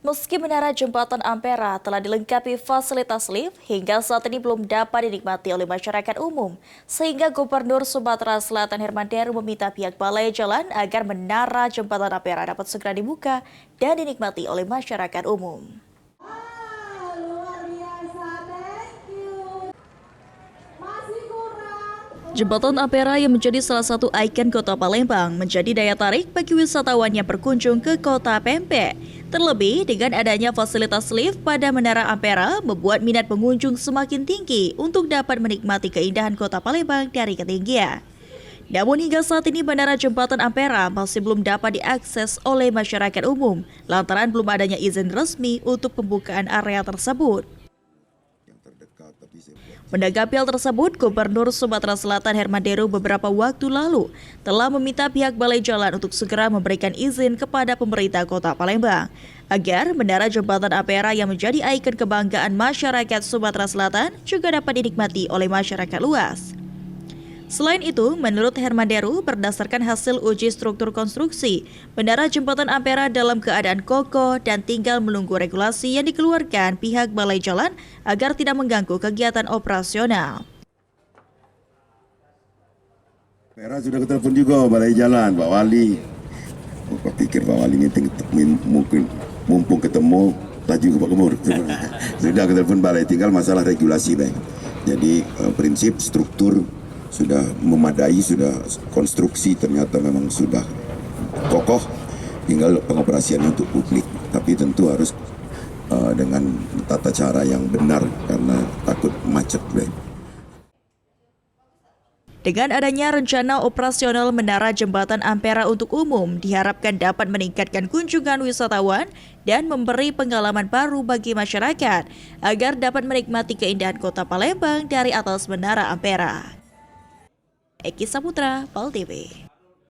Meski menara jembatan Ampera telah dilengkapi fasilitas lift, hingga saat ini belum dapat dinikmati oleh masyarakat umum. Sehingga Gubernur Sumatera Selatan Herman Deru meminta pihak Balai Jalan agar menara jembatan Ampera dapat segera dibuka dan dinikmati oleh masyarakat umum. Jembatan Ampera yang menjadi salah satu ikon kota Palembang menjadi daya tarik bagi wisatawan yang berkunjung ke kota Pempek. Terlebih dengan adanya fasilitas lift pada Menara Ampera membuat minat pengunjung semakin tinggi untuk dapat menikmati keindahan kota Palembang dari ketinggian. Namun hingga saat ini Menara Jembatan Ampera masih belum dapat diakses oleh masyarakat umum lantaran belum adanya izin resmi untuk pembukaan area tersebut. Menanggapi hal tersebut, Gubernur Sumatera Selatan Herman Deru beberapa waktu lalu telah meminta pihak Balai Jalan untuk segera memberikan izin kepada pemerintah Kota Palembang agar Menara Jembatan Ampera yang menjadi ikon kebanggaan masyarakat Sumatera Selatan juga dapat dinikmati oleh masyarakat luas. Selain itu, menurut Herman Deru, berdasarkan hasil uji struktur konstruksi, Menara Jembatan Ampera dalam keadaan kokoh dan tinggal menunggu regulasi yang dikeluarkan pihak Balai Jalan agar tidak mengganggu kegiatan operasional. Ampera sudah ketelepon juga Balai Jalan, Pak Wali. Aku pikir Pak Wali ini mungkin mumpung ketemu laju ke Pak Gubernur. Sudah ketelepon Balai, tinggal masalah regulasi, baik. Jadi prinsip struktur sudah memadai, sudah konstruksi ternyata memang sudah kokoh, tinggal pengoperasiannya untuk publik. Tapi tentu harus dengan tata cara yang benar karena takut macet. Dengan adanya rencana operasional Menara Jembatan Ampera untuk umum, diharapkan dapat meningkatkan kunjungan wisatawan dan memberi pengalaman baru bagi masyarakat agar dapat menikmati keindahan kota Palembang dari atas Menara Ampera. Eki Saputra, PAL TV.